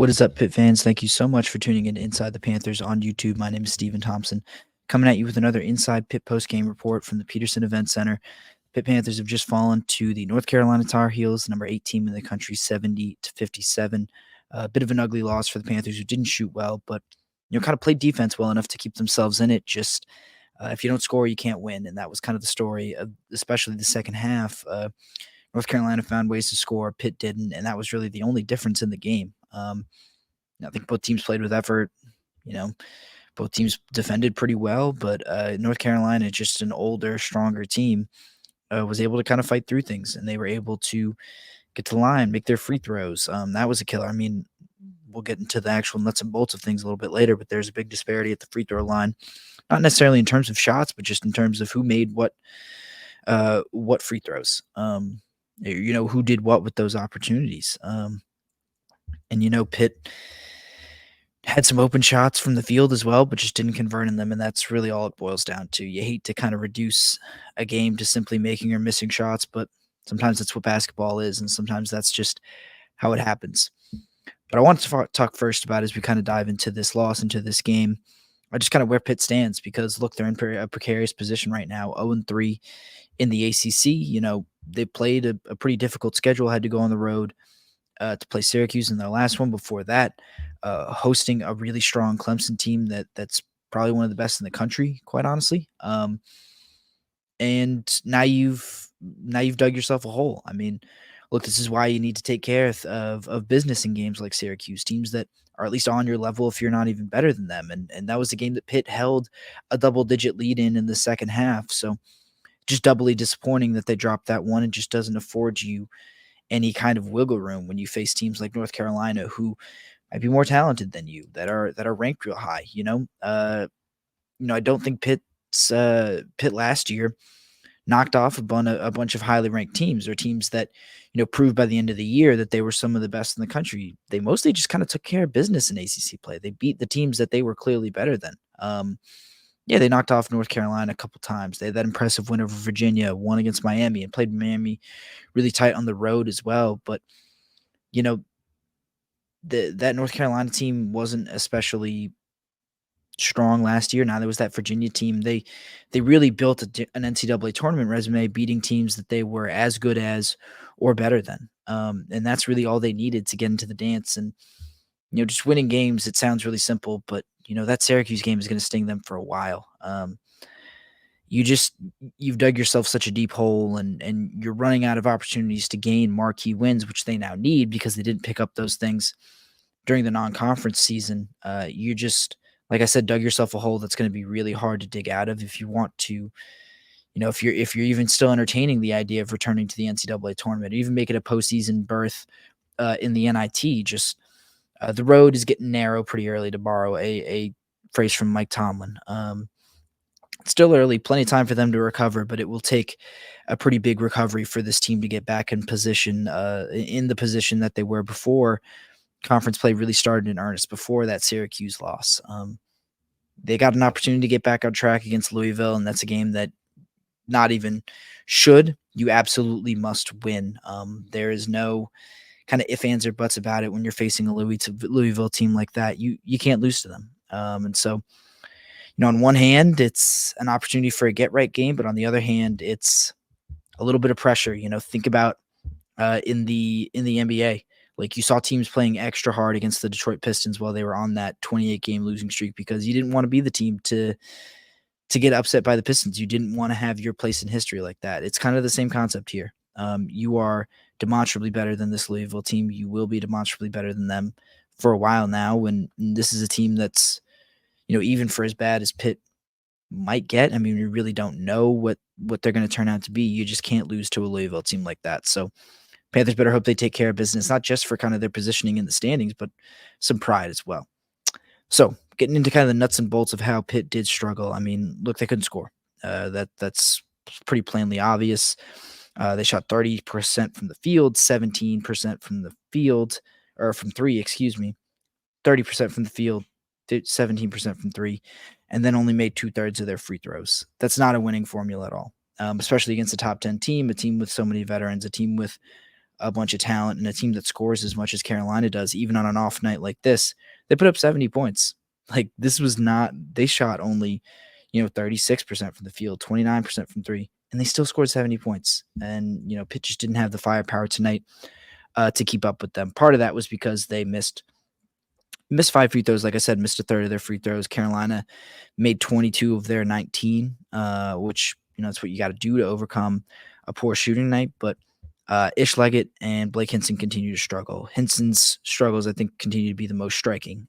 What is up, Pitt fans? Thank you so much for tuning in to Inside the Panthers on YouTube. My name is Stephen Thompson, coming at you with another Inside Pitt postgame report from the Peterson Event Center. Pitt Panthers have just fallen to the North Carolina Tar Heels, number 8 team in the country, 70-57. A bit of an ugly loss for the Panthers, who didn't shoot well, but kind of played defense well enough to keep themselves in it. Just if you don't score, you can't win, and that was kind of the story of especially the second half. North Carolina found ways to score, Pitt didn't, and that was really the only difference in the game. I think both teams played with effort. Both teams defended pretty well, but North Carolina, just an older, stronger team, was able to kind of fight through things, and they were able to get to the line, make their free throws. That was a killer. I mean, we'll get into the actual nuts and bolts of things a little bit later, but there's a big disparity at the free throw line, not necessarily in terms of shots, but just in terms of who made what free throws. Who did what with those opportunities. Pitt had some open shots from the field as well, but just didn't convert in them, and that's really all it boils down to. You hate to kind of reduce a game to simply making or missing shots, but sometimes that's what basketball is, and sometimes that's just how it happens. But I want to talk first about, as we kind of dive into this loss, into this game, just kind of where Pitt stands, because, look, they're in a precarious position right now, 0-3 in the ACC. They played a pretty difficult schedule, had to go on the road to play Syracuse in their last one. Before that, hosting a really strong Clemson team that's probably one of the best in the country, quite honestly. And now you've dug yourself a hole. I mean, look, this is why you need to take care of business in games like Syracuse, teams that are at least on your level if you're not even better than them. And that was a game that Pitt held a double-digit lead in the second half. So just doubly disappointing that they dropped that one. It just doesn't afford you any kind of wiggle room when you face teams like North Carolina, who might be more talented than you, that are ranked real high. I don't think Pitt last year knocked off a bunch of highly ranked teams, or teams that proved by the end of the year that they were some of the best in the country. They mostly just kind of took care of business in ACC play. They beat the teams that they were clearly better than. They knocked off North Carolina a couple times. They had that impressive win over Virginia, won against Miami, and played Miami really tight on the road as well. But, that North Carolina team wasn't especially strong last year. Now there was that Virginia team. They really built an NCAA tournament resume, beating teams that they were as good as or better than. And that's really all they needed to get into the dance. And, just winning games, it sounds really simple, but that Syracuse game is going to sting them for a while. You've dug yourself such a deep hole, and you're running out of opportunities to gain marquee wins, which they now need because they didn't pick up those things during the non-conference season. You just, like I said, dug yourself a hole that's going to be really hard to dig out of if you want to, if you're even still entertaining the idea of returning to the NCAA tournament, or even make it a postseason berth in the NIT. Just the road is getting narrow pretty early, to borrow a phrase from Mike Tomlin. It's still early, plenty of time for them to recover, but it will take a pretty big recovery for this team to get back in position, in the position that they were before conference play really started in earnest, before that Syracuse loss. They got an opportunity to get back on track against Louisville, and that's a game that not even should, you absolutely must win. There is no kind of ifs, ands, or buts about it when you're facing a Louisville team like that. You can't lose to them. And so, on one hand, it's an opportunity for a get-right game, but on the other hand, it's a little bit of pressure. Think about in the NBA. Like, you saw teams playing extra hard against the Detroit Pistons while they were on that 28-game losing streak, because you didn't want to be the team to get upset by the Pistons. You didn't want to have your place in history like that. It's kind of the same concept here. You are demonstrably better than this Louisville team. You will be demonstrably better than them for a while now, and this is a team that's, even for as bad as Pitt might get, I mean, we really don't know what they're going to turn out to be. You just can't lose to a Louisville team like that. So Panthers better hope they take care of business, not just for kind of their positioning in the standings, but some pride as well. So getting into kind of the nuts and bolts of how Pitt did struggle. I mean, look, they couldn't score. That's pretty plainly obvious. They shot 30% from the field, 17% from the field, or from three, 30% from the field, 17% from three, and then only made 2/3 of their free throws. That's not a winning formula at all, especially against a top 10 team, a team with so many veterans, a team with a bunch of talent and a team that scores as much as Carolina does, even on an off night like this, they put up 70 points. Like this was not, they shot only, 36% from the field, 29% from three, and they still scored 70 points. And, Pitt just didn't have the firepower tonight to keep up with them. Part of that was because they missed 5 free throws. Like I said, missed a third of their free throws. Carolina made 22 of their 19, which, that's what you got to do to overcome a poor shooting night. But Ish Leggett and Blake Henson continue to struggle. Henson's struggles, I think, continue to be the most striking.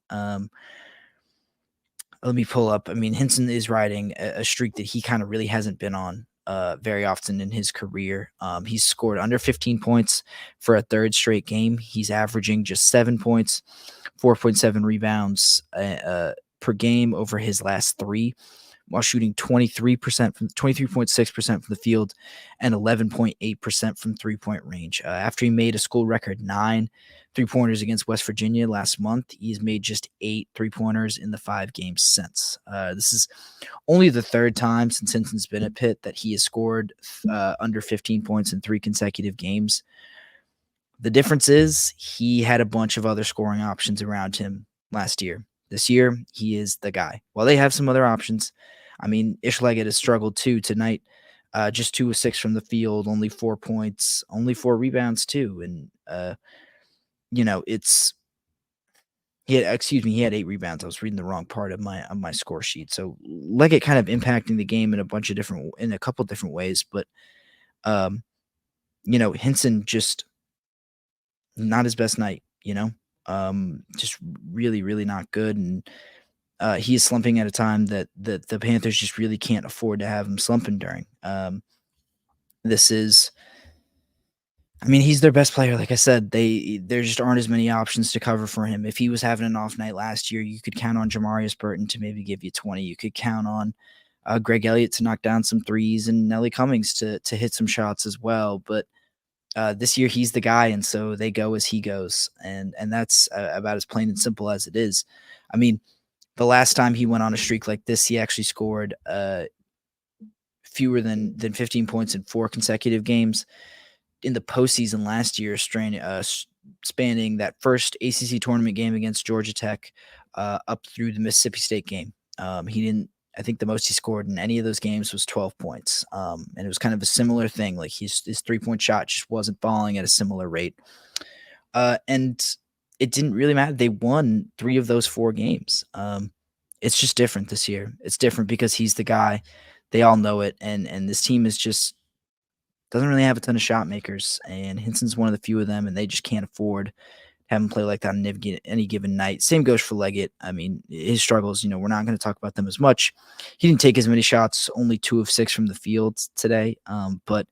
Let me pull up. I mean, Henson is riding a streak that he kind of really hasn't been on very often in his career. He's scored under 15 points for a third straight game. He's averaging just 7 points, 4.7 rebounds per game over his last three, while shooting 23.6% from the field and 11.8% from 3-point range. After he made a school record 9 3-pointers against West Virginia last month, he's made just 8 3-pointers in the 5 games since. This is only the third time since Henson's been at Pitt that he has scored under 15 points in 3 consecutive games. The difference is he had a bunch of other scoring options around him last year. This year, he is the guy. While they have some other options, I mean, Ish Leggett has struggled too tonight. Just 2 of 6 from the field, only 4 points, only 4 rebounds too. And, he had 8 rebounds. I was reading the wrong part of my score sheet. So Leggett kind of impacting the game in a couple different ways. But, Henson just not his best night, just really, really not good. And he is slumping at a time that the Panthers just really can't afford to have him slumping during. He's their best player. Like I said, there just aren't as many options to cover for him. If he was having an off night last year, you could count on Jamarius Burton to maybe give you 20. You could count on Greg Elliott to knock down some threes and Nelly Cummings to hit some shots as well. But this year he's the guy, and so they go as he goes, and that's about as plain and simple as it is. I mean, the last time he went on a streak like this, he actually scored fewer than 15 points in 4 consecutive games in the postseason last year, spanning that first ACC tournament game against Georgia Tech up through the Mississippi State game. He didn't. I think the most he scored in any of those games was 12 points. And it was kind of a similar thing. Like his 3-point shot just wasn't falling at a similar rate. And it didn't really matter. They won 3 of those 4 games. It's just different this year. It's different because he's the guy. They all know it. And this team is just doesn't really have a ton of shot makers. And Henson's one of the few of them, and they just can't afford have him play like that on any given night. Same goes for Leggett. I mean, his struggles, we're not going to talk about them as much. He didn't take as many shots, only 2 of 6 from the field today. But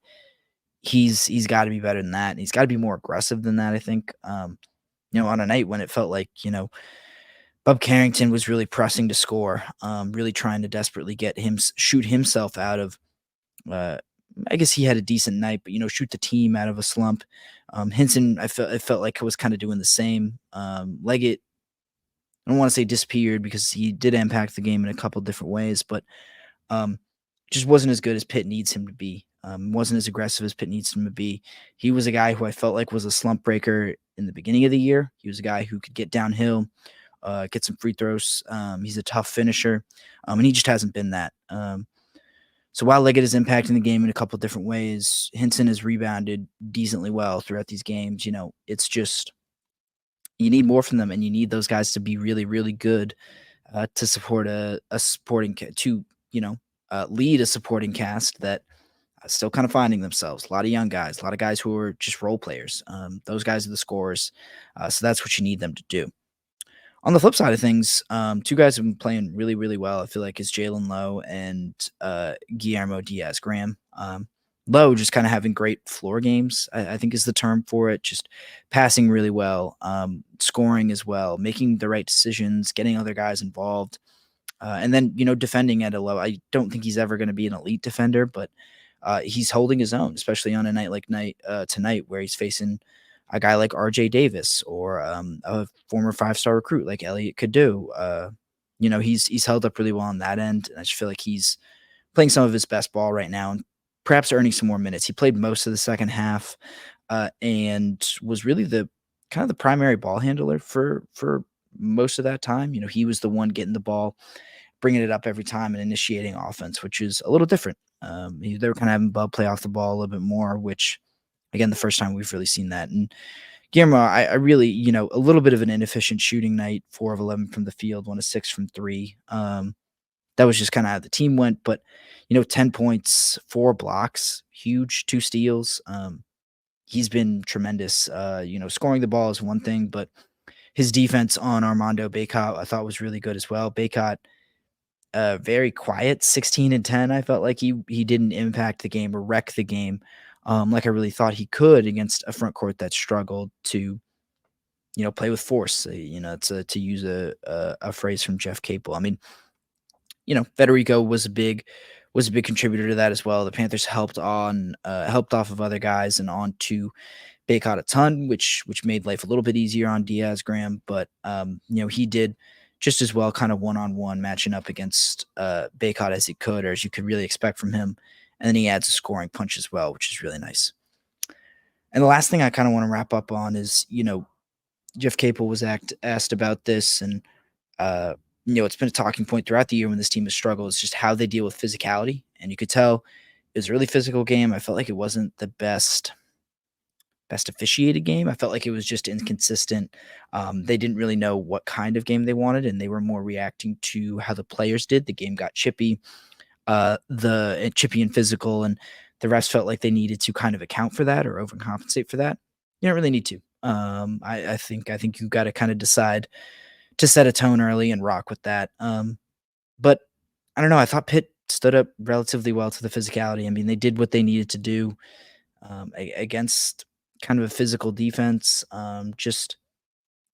he's got to be better than that. And he's got to be more aggressive than that, I think. On a night when it felt like, Bub Carrington was really pressing to score, really trying to desperately get him shoot himself out of I guess he had a decent night, but shoot the team out of a slump. Henson, it felt like I was kind of doing the same. Leggett, I don't want to say disappeared because he did impact the game in a couple different ways, but just wasn't as good as Pitt needs him to be. Wasn't as aggressive as Pitt needs him to be. He was a guy who I felt like was a slump breaker in the beginning of the year. He was a guy who could get downhill, get some free throws. He's a tough finisher, and he just hasn't been that. So while Leggett is impacting the game in a couple different ways, Henson has rebounded decently well throughout these games. It's just you need more from them, and you need those guys to be really, really good to support a supporting lead a supporting cast that still kind of finding themselves. A lot of young guys, a lot of guys who are just role players. Those guys are the scorers, so that's what you need them to do. On the flip side of things, 2 guys have been playing really, really well. I feel like it's Jalen Lowe and Guillermo Diaz-Graham. Lowe just kind of having great floor games, I think is the term for it. Just passing really well, scoring as well, making the right decisions, getting other guys involved. And then, defending at a low. I don't think he's ever going to be an elite defender, but he's holding his own, especially on a night like tonight where he's facing a guy like RJ Davis or a former 5-star recruit like Elliott could do. He's held up really well on that end. And I just feel like he's playing some of his best ball right now and perhaps earning some more minutes. He played most of the second half and was really the kind of the primary ball handler for most of that time. He was the one getting the ball, bringing it up every time, and initiating offense, which is a little different. They were kind of having Bub play off the ball a little bit more, which again, the first time we've really seen that. And Guillermo, I really, a little bit of an inefficient shooting night, 4 of 11 from the field, 1 of 6 from 3. That was just kind of how the team went. But, 10 points, 4 blocks, huge, 2 steals. He's been tremendous. Scoring the ball is one thing, but his defense on Armando Bacot, I thought was really good as well. Bacot, very quiet, 16 and 10. I felt like he didn't impact the game or wreck the game, like I really thought he could against a front court that struggled to, play with force. To use a phrase from Jeff Capel. I mean, Federico was a big contributor to that as well. The Panthers helped off of other guys and on to Bacot a ton, which made life a little bit easier on Diaz Graham. But he did just as well, kind of one-on-one matching up against Bacot as he could, or as you could really expect from him. And then he adds a scoring punch as well, which is really nice. And the last thing I kind of want to wrap up on is, Jeff Capel was asked about this, and it's been a talking point throughout the year when this team has struggled. It's just how they deal with physicality, and you could tell it was a really physical game. I felt like it wasn't the best officiated game. I felt like it was just inconsistent. They didn't really know what kind of game they wanted, and they were more reacting to how the players did. The game got chippy, chippy and physical, and the refs felt like they needed to kind of account for that or overcompensate for that. You don't really need to. I think you got to kind of decide to set a tone early and rock with that. But I don't know. I thought Pitt stood up relatively well to the physicality. I mean, they did what they needed to do against kind of a physical defense. Just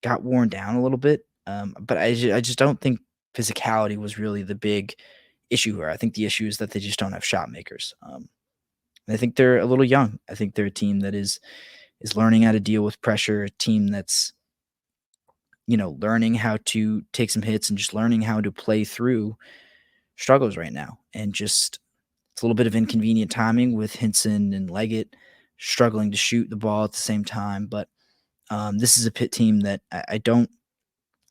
got worn down a little bit. But I just don't think physicality was really the big issue here. I think the issue is that they just don't have shot makers. I think they're a little young. I think they're a team that is learning how to deal with pressure, a team that's, learning how to take some hits and just learning how to play through struggles right now. And just it's a little bit of inconvenient timing with Henson and Leggett struggling to shoot the ball at the same time. But this is a Pitt team that I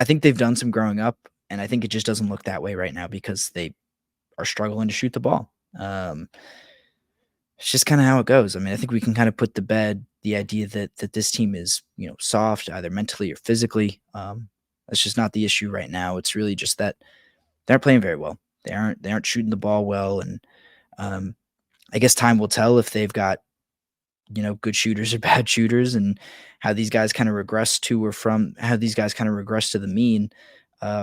think they've done some growing up, and I think it just doesn't look that way right now because they are struggling to shoot the ball. It's just kind of how it goes. I mean, I think we can kind of put to bed the idea that this team is, soft either mentally or physically. That's just not the issue right now. It's really just that they're playing very well. They aren't shooting the ball well, and I guess time will tell if they've got, good shooters or bad shooters, and how these guys kind of regress to the mean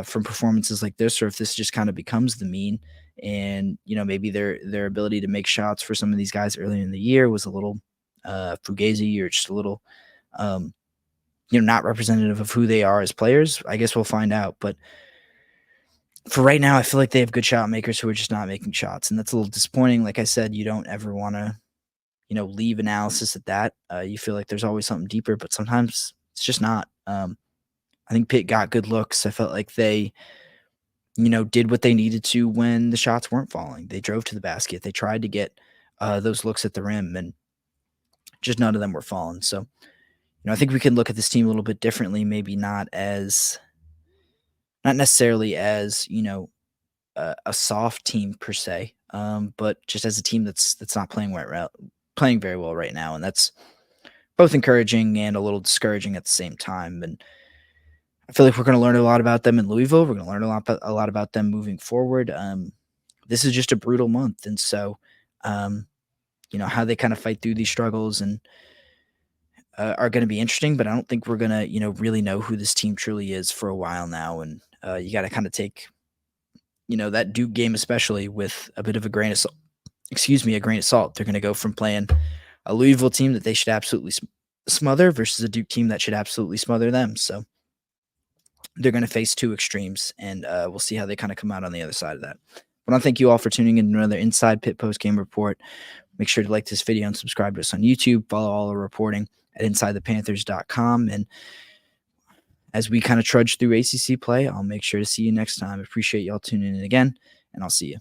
from performances like this, or if this just kind of becomes the mean. And maybe their ability to make shots for some of these guys early in the year was a little fugazi, or just a little not representative of who they are as players. I guess we'll find out. But for right now, I feel like they have good shot makers who are just not making shots, and that's a little disappointing. Like I said, you don't ever want to leave analysis at that. You feel like there's always something deeper, but sometimes it's just not. I think Pitt got good looks. I felt like they did what they needed to when the shots weren't falling. They drove to the basket. They tried to get those looks at the rim, and just none of them were falling. So, I think we can look at this team a little bit differently. Maybe not necessarily as a soft team per se, but just as a team that's not playing very well right now, and that's both encouraging and a little discouraging at the same time. And I feel like we're going to learn a lot about them in Louisville. We're going to learn a lot about them moving forward. This is just a brutal month, and so how they kind of fight through these struggles and are going to be interesting. But I don't think we're going to really know who this team truly is for a while now, and you got to kind of take that Duke game especially with a bit of a grain of salt. A grain of salt. They're going to go from playing a Louisville team that they should absolutely smother versus a Duke team that should absolutely smother them. So they're going to face two extremes, and we'll see how they kind of come out on the other side of that. But I want to thank you all for tuning in to another Inside Pitt Postgame Report. Make sure to like this video and subscribe to us on YouTube. Follow all our reporting at InsideThePanthers.com. And as we kind of trudge through ACC play, I'll make sure to see you next time. Appreciate y'all tuning in again, and I'll see you.